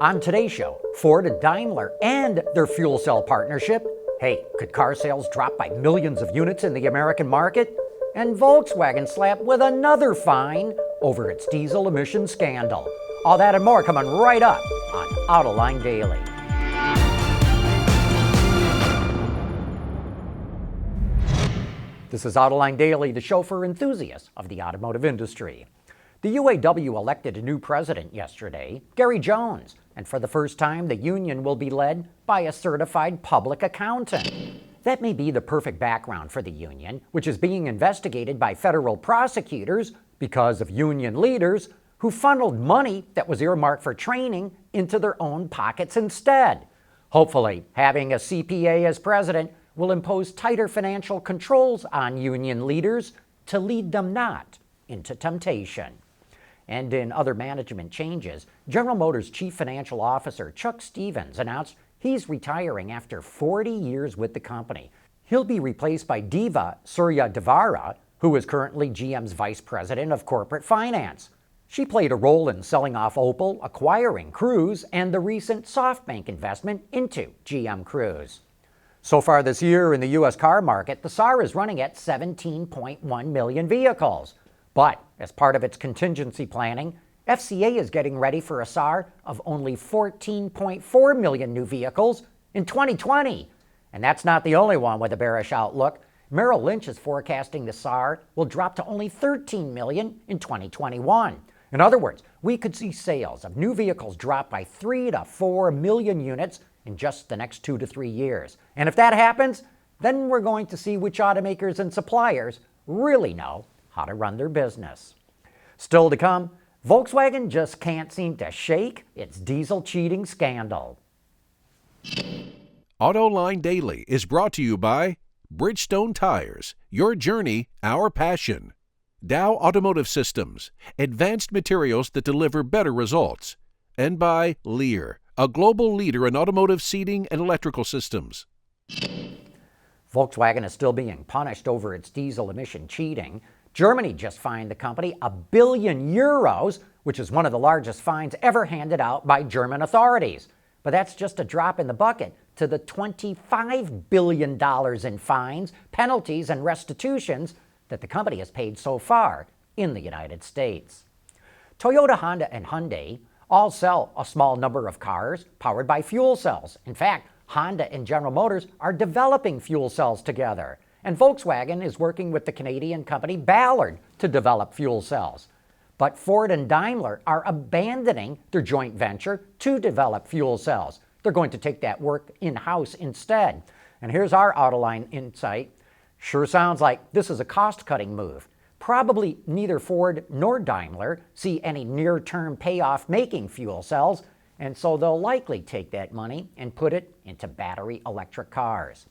On today's show, Ford and Daimler and their fuel cell partnership. Hey, could car sales drop by millions of units in the American market? And Volkswagen slapped with another fine over its diesel emission scandal. All that and more coming right up on Autoline Daily. This is Autoline Daily, the show for enthusiasts of the automotive industry. The UAW elected a new president yesterday, Gary Jones, and for the first time, the union will be led by a certified public accountant. That may be the perfect background for the union, which is being investigated by federal prosecutors because of union leaders who funneled money that was earmarked for training into their own pockets instead. Hopefully, having a CPA as president will impose tighter financial controls on union leaders to lead them not into temptation. And in other management changes, General Motors Chief Financial Officer Chuck Stevens announced he's retiring after 40 years with the company. He'll be replaced by Diva Suryadevara, who is currently GM's Vice President of Corporate Finance. She played a role in selling off Opel, acquiring Cruise, and the recent SoftBank investment into GM Cruise. So far this year in the U.S. car market, the SAAR is running at 17.1 million vehicles. But as part of its contingency planning, FCA is getting ready for a SAAR of only 14.4 million new vehicles in 2020. And that's not the only one with a bearish outlook. Merrill Lynch is forecasting the SAAR will drop to only 13 million in 2021. In other words, we could see sales of new vehicles drop by 3 to 4 million units in just the next 2 to 3 years. And if that happens, then we're going to see which automakers and suppliers really know how to run their business. Still to come, Volkswagen just can't seem to shake its diesel cheating scandal. Autoline Daily is brought to you by Bridgestone Tires, your journey, our passion. Dow Automotive Systems, advanced materials that deliver better results. And by Lear, a global leader in automotive seating and electrical systems. Volkswagen is still being punished over its diesel emission cheating. Germany just fined the company €1 billion, which is one of the largest fines ever handed out by German authorities. But that's just a drop in the bucket to the $25 billion in fines, penalties, and restitutions that the company has paid so far in the United States. Toyota, Honda, and Hyundai all sell a small number of cars powered by fuel cells. In fact, Honda and General Motors are developing fuel cells together. And Volkswagen is working with the Canadian company Ballard to develop fuel cells. But Ford and Daimler are abandoning their joint venture to develop fuel cells. They're going to take that work in-house instead. And here's our Autoline insight. Sure sounds like this is a cost-cutting move. Probably neither Ford nor Daimler see any near-term payoff making fuel cells, and so they'll likely take that money and put it into battery electric cars.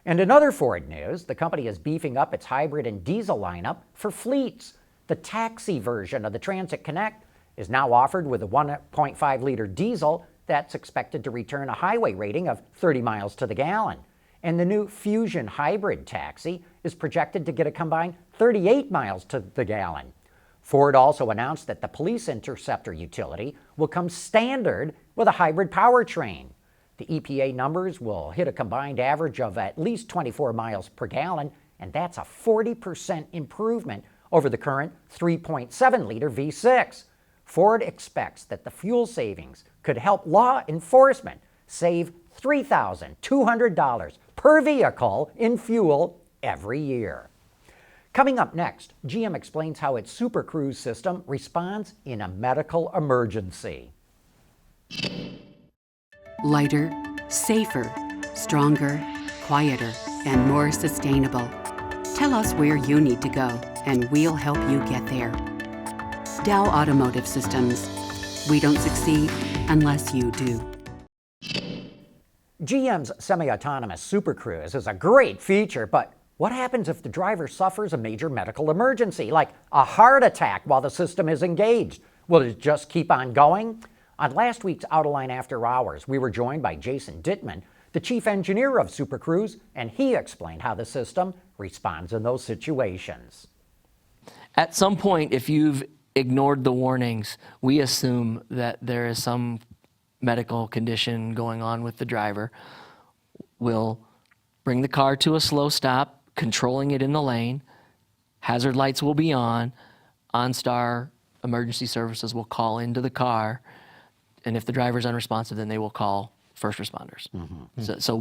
And in other Ford news, the company is beefing up its hybrid and diesel lineup for fleets. The taxi version of the Transit Connect is now offered with a 1.5-liter diesel that's expected to return a highway rating of 30 miles to the gallon. And the new Fusion hybrid taxi is projected to get a combined 38 miles to the gallon. Ford also announced that the Police Interceptor utility will come standard with a hybrid powertrain. The EPA numbers will hit a combined average of at least 24 miles per gallon, and that's a 40% improvement over the current 3.7-liter V6. Ford expects that the fuel savings could help law enforcement save $3,200 per vehicle in fuel every year. Coming up next, GM explains how its Super Cruise system responds in a medical emergency. Lighter, safer, stronger, quieter, and more sustainable. Tell us where you need to go, and we'll help you get there. Dow Automotive Systems. We don't succeed unless you do. GM's semi-autonomous Super Cruise is a great feature, but what happens if the driver suffers a major medical emergency, like a heart attack while the system is engaged? Will it just keep on going? On last week's Autoline After Hours, we were joined by Jason Dittman, the chief engineer of Super Cruise, and he explained how the system responds in those situations. At some point, if you've ignored the warnings, we assume that there is some medical condition going on with the driver, will bring the car to a slow stop, controlling it in the lane. Hazard lights will be on. OnStar emergency services will call into the car. And if the driver's unresponsive, then they will call first responders.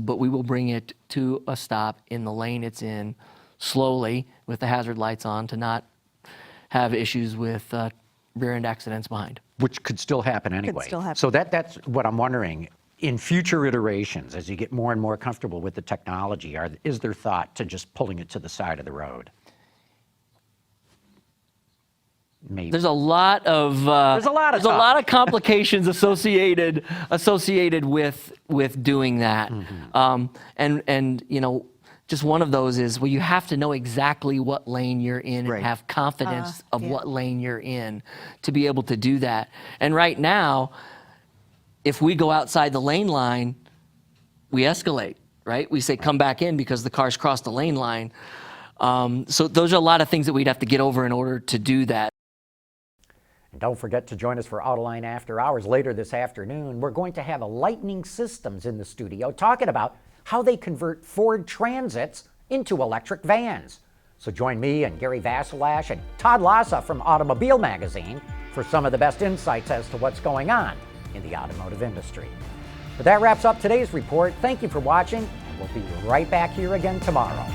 But we will bring it to a stop in the lane it's in slowly with the hazard lights on to not have issues with rear-end accidents behind. Which could still happen anyway. still happen. So that's what I'm wondering. In future iterations, as you get more and more comfortable with the technology, is there thought to just pulling it to the side of the road? Maybe. There's a lot of complications associated with doing that, and you know, just one of those is, well, you have to know exactly what lane you're in and have confidence of what lane you're in to be able to do that. And right now, if we go outside the lane line, we escalate, right? We say come back in because the car's crossed the lane line. So those are a lot of things that we'd have to get over in order to do that. And don't forget to join us for Autoline After Hours later this afternoon. We're going to have a Lightning Systems in the studio talking about how they convert Ford Transits into electric vans. So join me and Gary Vasilash and Todd Lassa from Automobile Magazine for some of the best insights as to what's going on in the automotive industry. But that wraps up today's report. Thank you for watching, and we'll be right back here again tomorrow.